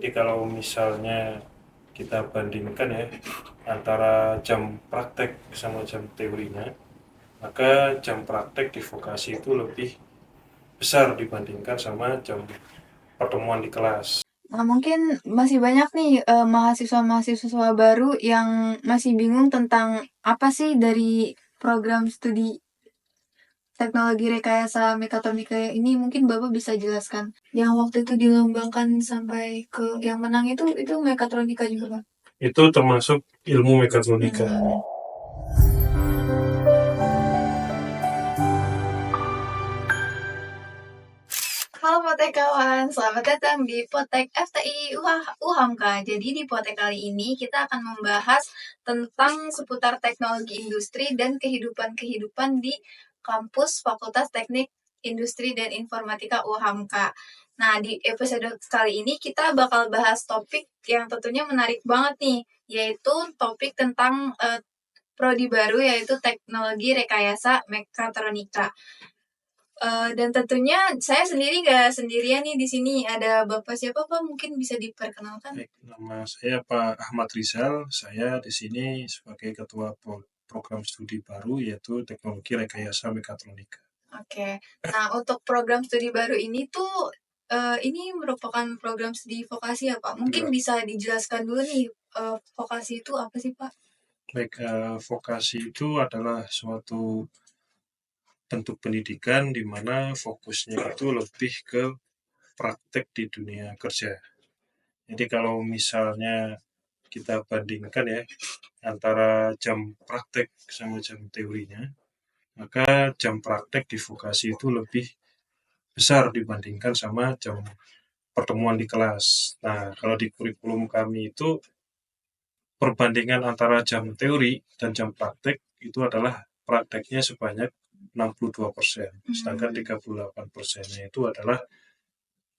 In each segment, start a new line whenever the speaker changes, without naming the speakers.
Jadi kalau misalnya kita bandingkan ya antara jam praktek sama jam teorinya, maka jam praktek di vokasi itu lebih besar dibandingkan sama jam pertemuan di kelas.
Nah, mungkin masih banyak nih mahasiswa-mahasiswa baru yang masih bingung tentang apa sih dari program studi teknologi rekayasa mekatronika ini. Mungkin Bapak bisa jelaskan. Yang waktu itu dilombakan sampai ke yang menang itu mekatronika juga, Pak.
Itu termasuk ilmu mekatronika.
Halo Potekawan, selamat datang di Potek FTI UHAMKA. Jadi di Potek kali ini kita akan membahas tentang seputar teknologi industri dan kehidupan-kehidupan di kampus Fakultas Teknik Industri dan Informatika UHAMKA. Nah, di episode kali ini kita bakal bahas topik yang tentunya menarik banget nih, yaitu topik tentang prodi baru, yaitu teknologi rekayasa mekatronika. Dan tentunya saya sendiri nggak sendirian nih di sini. Ada Bapak siapa Pak? Mungkin bisa diperkenalkan.
Baik, nama saya Pak Ahmad Rizal. Saya di sini sebagai ketua program studi baru yaitu teknologi rekayasa mekatronika.
Oke. Nah, untuk program studi baru ini tuh ini merupakan program studi vokasi ya Pak? Mungkin bisa dijelaskan dulu nih vokasi itu apa sih Pak?
Baik, vokasi itu adalah suatu bentuk pendidikan di mana fokusnya itu lebih ke praktek di dunia kerja. Jadi kalau misalnya kita bandingkan ya antara jam praktek sama jam teorinya, maka jam praktek di vokasi itu lebih besar dibandingkan sama jam pertemuan di kelas. Nah, kalau di kurikulum kami itu perbandingan antara jam teori dan jam praktek itu adalah prakteknya sebanyak 62%, sedangkan 38%-nya itu adalah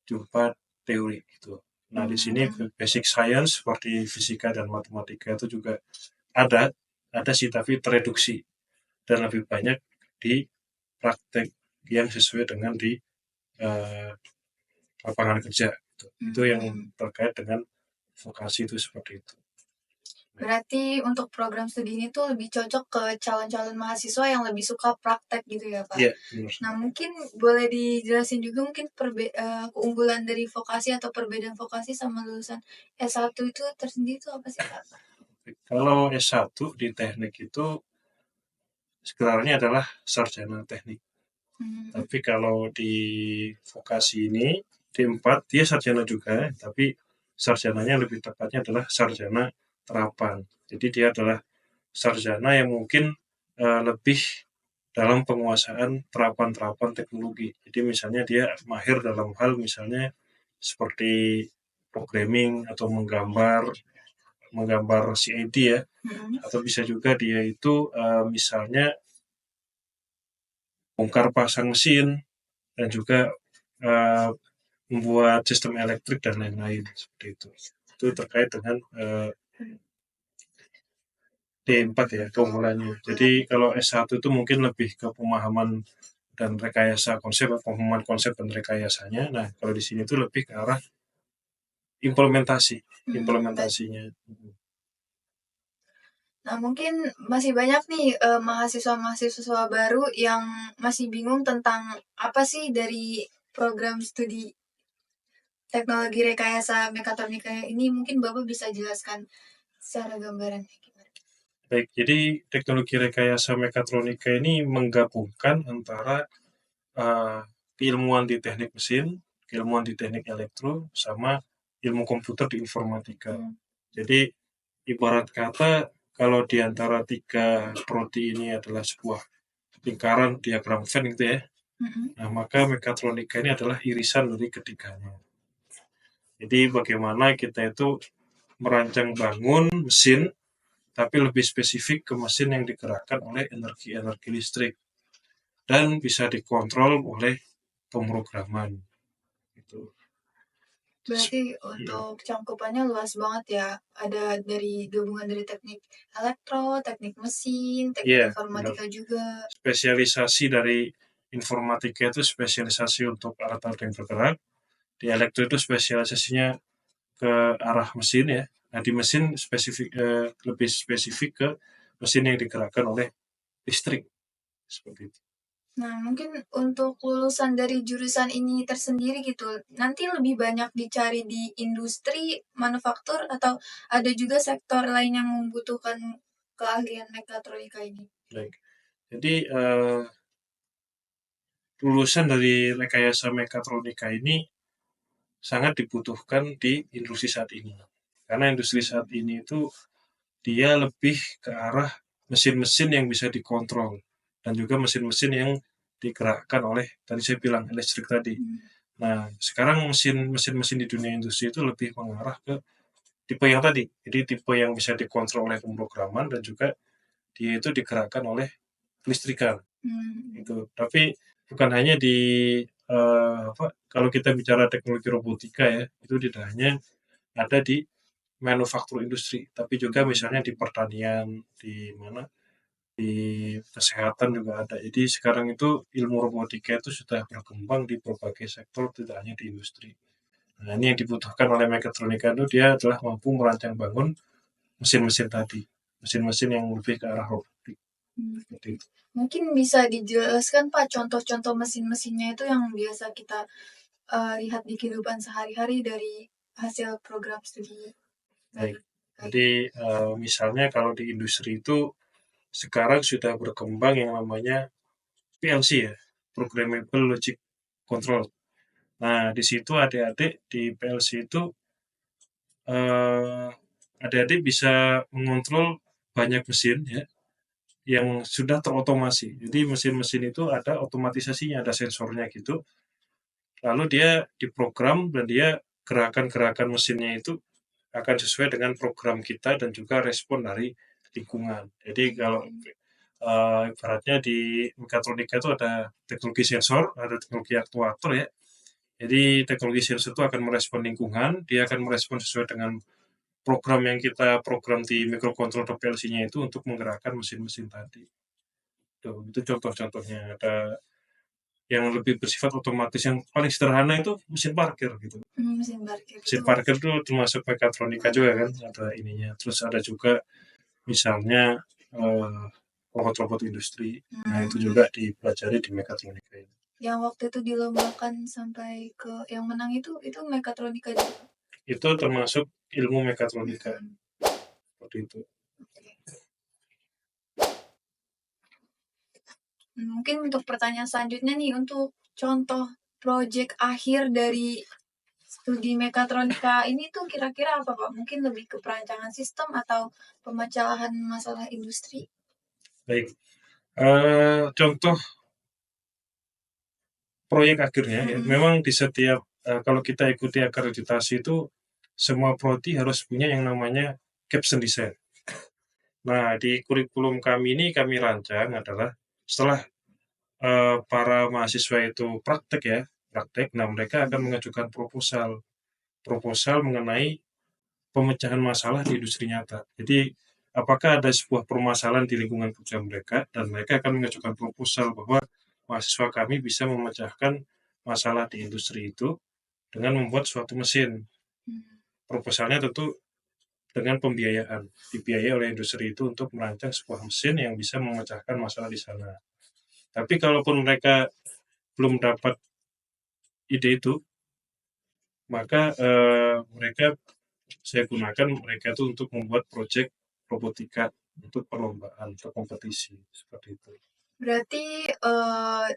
jumpa teori gitu. Nah, di sini basic science seperti fisika dan matematika itu juga ada sih tapi tereduksi dan lebih banyak di praktek yang sesuai dengan di eh, lapangan kerja. Gitu. Itu yang terkait dengan vokasi itu seperti itu.
Berarti untuk program studi ini tuh lebih cocok ke calon-calon mahasiswa yang lebih suka praktek gitu ya Pak?
Iya, benar.
Nah mungkin boleh dijelasin juga mungkin keunggulan dari vokasi atau perbedaan vokasi sama lulusan S1 itu tersendiri itu apa sih Pak?
Kalau S1 di teknik itu sebenarnya adalah sarjana teknik. Tapi kalau di vokasi ini, D4, dia sarjana juga, tapi sarjananya lebih tepatnya adalah sarjana terapan. Jadi dia adalah sarjana yang mungkin lebih dalam penguasaan terapan-terapan teknologi. Jadi misalnya dia mahir dalam hal misalnya seperti programming atau menggambar CAD ya, atau bisa juga dia itu misalnya bongkar pasang mesin dan juga membuat sistem elektrik dan lain-lain seperti itu. Itu terkait dengan D4 ya keunggulannya. Jadi kalau S1 itu mungkin lebih ke pemahaman dan rekayasa konsep, pemahaman konsep dan rekayasanya. Nah, kalau di sini itu lebih ke arah implementasinya.
Nah, mungkin masih banyak nih mahasiswa-mahasiswa baru yang masih bingung tentang apa sih dari program studi teknologi rekayasa mekatronika ini. Mungkin Bapak bisa jelaskan secara gambaran.
Baik, jadi teknologi rekayasa mekatronika ini menggabungkan antara keilmuan di teknik mesin, keilmuan di teknik elektro, sama ilmu komputer di informatika. Jadi ibarat kata kalau di antara tiga prodi ini adalah sebuah lingkaran diagram Venn gitu ya. Nah, maka mekatronika ini adalah irisan dari ketiganya. Jadi bagaimana kita itu merancang bangun mesin tapi lebih spesifik ke mesin yang digerakkan oleh energi-energi listrik dan bisa dikontrol oleh pemrograman. Gitu.
Berarti untuk cangkupannya luas banget ya. Ada dari gabungan dari teknik elektro, teknik mesin, teknik informatika juga.
Spesialisasi dari informatika itu spesialisasi untuk alat-alat yang bergerak. Di elektro itu spesialisasinya ke arah mesin ya. Nah, di mesin lebih spesifik ke mesin yang digerakkan oleh listrik, seperti itu.
Nah, mungkin untuk lulusan dari jurusan ini tersendiri gitu, nanti lebih banyak dicari di industri manufaktur atau ada juga sektor lain yang membutuhkan keahlian mekatronika ini?
Baik. Jadi lulusan dari rekayasa mekatronika ini sangat dibutuhkan di industri saat ini. Karena industri saat ini itu dia lebih ke arah mesin-mesin yang bisa dikontrol dan juga mesin-mesin yang digerakkan oleh tadi saya bilang listrik tadi. Nah, sekarang mesin-mesin di dunia industri itu lebih mengarah ke tipe yang tadi. Jadi tipe yang bisa dikontrol oleh pemrograman dan juga dia itu digerakkan oleh listrikan. Itu. Tapi bukan hanya di kalau kita bicara teknologi robotika ya, itu tidak hanya ada di manufaktur industri, tapi juga misalnya di pertanian, di mana di kesehatan juga ada. Jadi sekarang itu ilmu robotika itu sudah berkembang di berbagai sektor, tidak hanya di industri. Nah, ini yang dibutuhkan oleh mekatronika itu dia adalah mampu merancang bangun mesin-mesin tadi, mesin-mesin yang lebih ke arah robotik. Seperti itu.
Mungkin bisa dijelaskan Pak contoh-contoh mesin-mesinnya itu yang biasa kita lihat di kehidupan sehari-hari dari hasil program studi.
Baik. Jadi misalnya kalau di industri itu sekarang sudah berkembang yang namanya PLC ya, Programmable Logic Control. Nah, di situ adik-adik di PLC itu eh, adik-adik bisa mengontrol banyak mesin ya yang sudah terotomasi. Jadi mesin-mesin itu ada otomatisasinya, ada sensornya gitu. Lalu dia diprogram dan dia gerakan-gerakan mesinnya itu akan sesuai dengan program kita dan juga respon dari lingkungan. Jadi kalau ibaratnya di mekatronika itu ada teknologi sensor, ada teknologi aktuator ya. Jadi teknologi sensor itu akan merespon lingkungan, dia akan merespon sesuai dengan program yang kita program di microcontroller PLC-nya itu untuk menggerakkan mesin-mesin tadi. Tuh, itu contoh-contohnya. Ada yang lebih bersifat otomatis, yang paling sederhana itu mesin parkir gitu. Mesin parkir itu termasuk mekatronika juga kan, ada ininya. Terus ada juga misalnya robot-robot industri. Nah, itu juga dipelajari di mekatronika ini.
Yang waktu itu dilombakan sampai ke yang menang itu mekatronika juga?
Itu termasuk ilmu mekatronika. Seperti itu.
Mungkin untuk pertanyaan selanjutnya nih, untuk contoh proyek akhir dari studi mekatronika ini tuh kira-kira apa Pak? Mungkin lebih ke perancangan sistem atau pemecahan masalah industri?
Baik. Contoh proyek akhirnya ya, memang di setiap kalau kita ikuti akreditasi itu semua prodi harus punya yang namanya capstone design. Nah, di kurikulum kami ini kami rancang adalah setelah para mahasiswa itu praktek, nah mereka akan mengajukan proposal mengenai pemecahan masalah di industri nyata. Jadi, apakah ada sebuah permasalahan di lingkungan kerja mereka, dan mereka akan mengajukan proposal bahwa mahasiswa kami bisa memecahkan masalah di industri itu dengan membuat suatu mesin. Proposalnya tentu dengan pembiayaan, dibiayai oleh industri itu untuk merancang sebuah mesin yang bisa memecahkan masalah di sana. Tapi kalaupun mereka belum dapat ide itu, maka saya gunakan mereka itu untuk membuat proyek robotika untuk perlombaan atau kompetisi seperti itu.
Berarti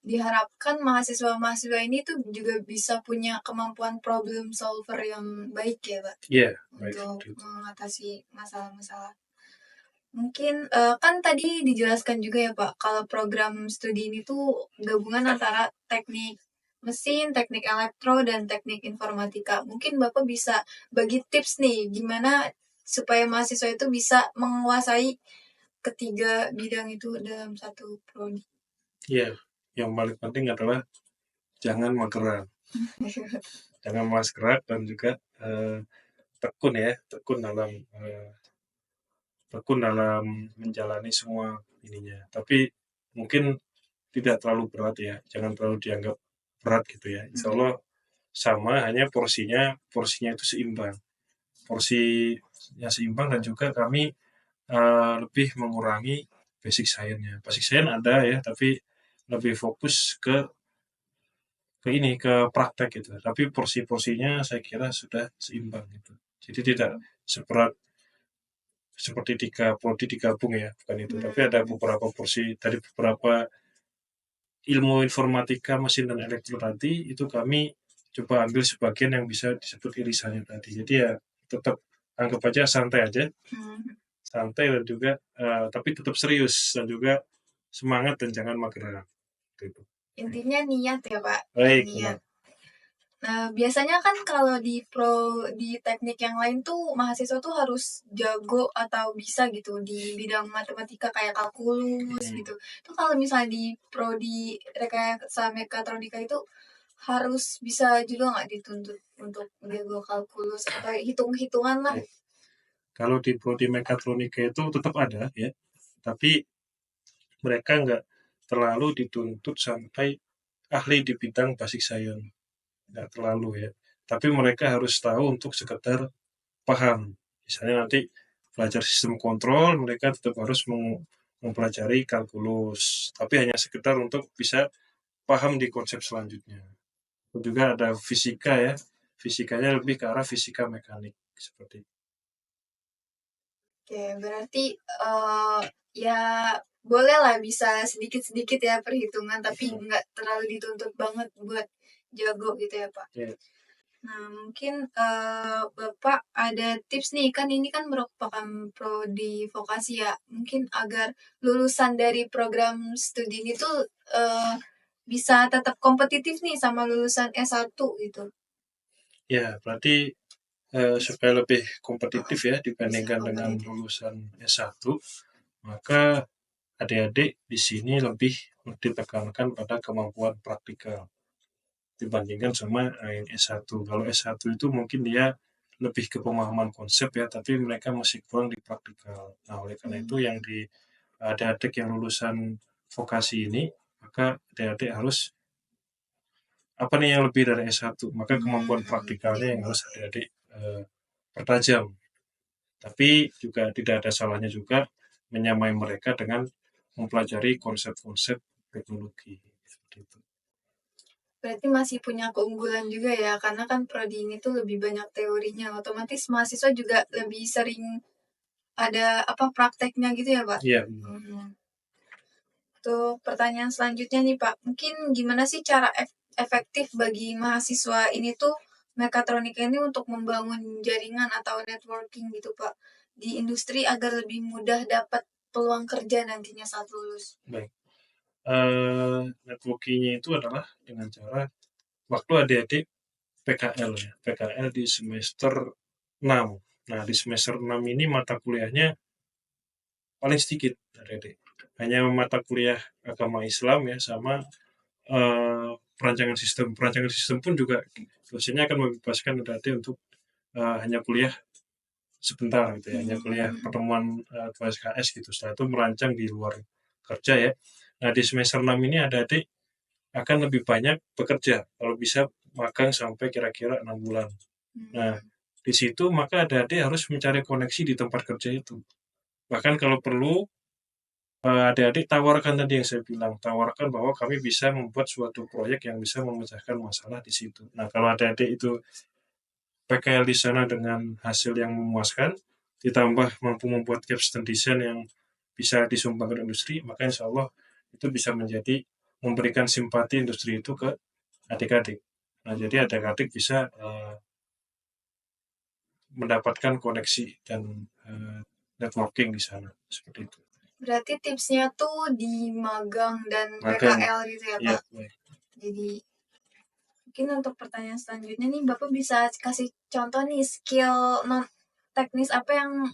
diharapkan mahasiswa-mahasiswa ini tuh juga bisa punya kemampuan problem solver yang baik ya Pak?
Iya,
untuk mengatasi masalah-masalah. Mungkin kan tadi dijelaskan juga ya Pak, kalau program studi ini tuh gabungan antara teknik mesin, teknik elektro, dan teknik informatika. Mungkin Bapak bisa bagi tips nih, gimana supaya mahasiswa itu bisa menguasai ketiga bidang itu dalam satu prodi.
Iya, yang paling penting adalah jangan mageran. Jangan malas gerak dan juga tekun dalam menjalani semua ininya. Tapi mungkin tidak terlalu berat ya, jangan terlalu dianggap berat gitu ya. Insya Allah sama, hanya porsinya itu seimbang. porsinya seimbang, dan juga kami lebih mengurangi basic science-nya. Basic science ada ya, tapi lebih fokus ke praktek gitu. Tapi porsi-porsinya saya kira sudah seimbang gitu. Jadi tidak seberat seperti 3 prodi digabung ya, bukan itu. Tapi ada beberapa porsi dari beberapa ilmu informatika, mesin dan elektro tadi, itu kami coba ambil sebagian yang bisa disebut irisannya tadi. Jadi ya tetap anggap aja santai aja, santai dan juga tapi tetap serius dan juga semangat dan jangan mageran. Gitu.
Intinya niat ya Pak.
Baik,
niat. Nah, biasanya kan kalau di teknik yang lain tuh mahasiswa tuh harus jago atau bisa gitu di bidang matematika kayak kalkulus gitu. Itu kalau misalnya di prodi rekayasa mekatronika itu harus bisa juga nggak dituntut untuk jago kalkulus atau hitung-hitungan lah.
Kalau di prodi mekatronika itu tetap ada ya, tapi mereka nggak terlalu dituntut sampai ahli di bidang basic science, nggak terlalu ya. Tapi mereka harus tahu untuk sekedar paham. Misalnya nanti belajar sistem kontrol, mereka tetap harus mempelajari kalkulus, tapi hanya sekedar untuk bisa paham di konsep selanjutnya. Juga ada fisika ya, fisikanya lebih ke arah fisika mekanik seperti itu.
Oke, berarti ya boleh lah bisa sedikit-sedikit ya perhitungan, tapi nggak terlalu dituntut banget buat jago gitu ya Pak. Nah, mungkin Bapak ada tips nih, kan ini kan merupakan prodi vokasi ya, mungkin agar lulusan dari program studi ini tuh bisa tetap kompetitif nih sama lulusan S1 gitu.
Ya, berarti supaya lebih kompetitif ya dibandingkan dengan lulusan S1, maka adik-adik di sini lebih ditekankan pada kemampuan praktikal dibandingkan sama yang S1. Kalau S1 itu mungkin dia lebih ke pemahaman konsep ya, tapi mereka masih kurang di praktikal. Nah, oleh karena itu yang di adik-adik yang lulusan vokasi ini, maka adik-adik harus apa nih yang lebih dari S1, maka kemampuan praktikalnya yang harus adik-adik pertajam. Tapi juga tidak ada salahnya juga menyamai mereka dengan mempelajari konsep-konsep teknologi seperti itu.
Berarti masih punya keunggulan juga ya, karena kan prodi ini tuh lebih banyak teorinya, otomatis mahasiswa juga lebih sering ada apa prakteknya gitu ya Pak?
Iya.
Untuk pertanyaan selanjutnya nih Pak, mungkin gimana sih cara efektif bagi mahasiswa ini tuh mekatronika ini untuk membangun jaringan atau networking gitu Pak di industri agar lebih mudah dapat peluang kerja nantinya saat lulus?
Baik. Networking-nya itu adalah dengan cara waktu adik-adik PKL ya, PKL di semester 6. Nah, di semester 6 ini mata kuliahnya paling sedikit adik-adik. Hanya mata kuliah agama Islam ya, sama perancangan sistem. Perancangan sistem pun juga dosennya akan membebaskan adik-adik untuk hanya kuliah sebentar gitu ya, hanya kuliah pertemuan 2 SKS gitu. Setelah itu merancang di luar kerja ya. Nah, di semester 6 ini adik-adik akan lebih banyak bekerja, kalau bisa magang sampai kira-kira 6 bulan. Nah, di situ maka adik-adik harus mencari koneksi di tempat kerja itu. Bahkan kalau perlu, adik-adik tawarkan tadi yang saya bilang, tawarkan bahwa kami bisa membuat suatu proyek yang bisa memecahkan masalah di situ. Nah, kalau adik-adik itu PKL di sana dengan hasil yang memuaskan, ditambah mampu membuat capstone design yang bisa disumbangkan industri, maka insya Allah itu bisa menjadi memberikan simpati industri itu ke adik-adik. Nah, jadi adik-adik bisa mendapatkan koneksi dan networking di sana seperti itu.
Berarti tipsnya tuh di magang dan PKL gitu ya Pak?
Ya,
jadi mungkin untuk pertanyaan selanjutnya nih Bapak bisa kasih contoh nih skill non teknis apa yang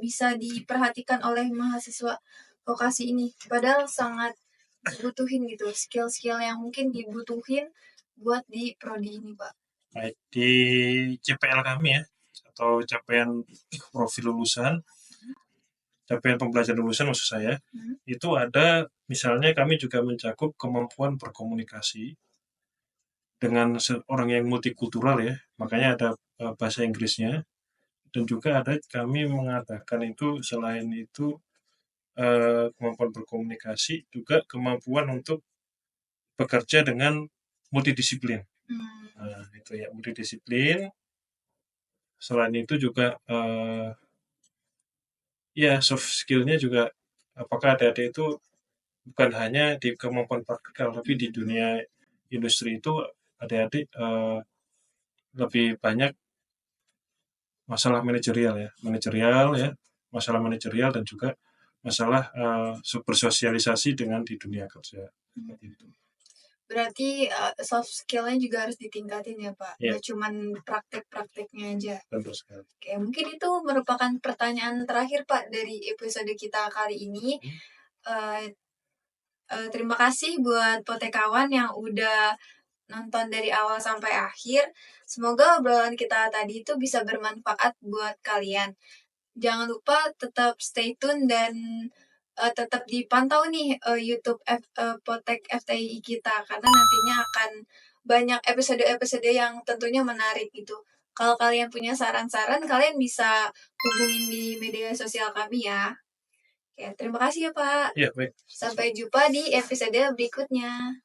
bisa diperhatikan oleh mahasiswa vokasi ini, padahal sangat dibutuhin gitu, skill-skill yang mungkin dibutuhin buat di prodi ini Pak.
Baik, di CPL kami ya, atau capaian profil lulusan, capaian pembelajaran lulusan maksud saya, itu ada misalnya kami juga mencakup kemampuan berkomunikasi dengan orang yang multikultural ya, makanya ada bahasa Inggrisnya. Dan juga ada kami mengatakan itu selain itu kemampuan berkomunikasi, juga kemampuan untuk bekerja dengan multidisiplin. Nah, itu ya, multidisiplin. Selain itu juga ya soft skill-nya juga, apakah adik-adik itu bukan hanya di kemampuan praktikal, tapi di dunia industri itu adik-adik lebih banyak masalah manajerial ya, masalah manajerial dan juga masalah bersosialisasi dengan di dunia kerja. Seperti itu.
Berarti soft skill-nya juga harus ditingkatin ya Pak,
Iya.
nggak cuman praktek-prakteknya aja.
Tentu sekali.
Oke, mungkin itu merupakan pertanyaan terakhir Pak dari episode kita kali ini. Terima kasih buat potekawan yang udah nonton dari awal sampai akhir. Semoga obrolan kita tadi itu bisa bermanfaat buat kalian. Jangan lupa tetap stay tune dan tetap dipantau nih YouTube Potek FTI kita, karena nantinya akan banyak episode-episode yang tentunya menarik gitu. Kalau kalian punya saran-saran, kalian bisa hubungin di media sosial kami ya. Oke, terima kasih ya Pak.
Iya, baik.
Sampai jumpa di episode berikutnya.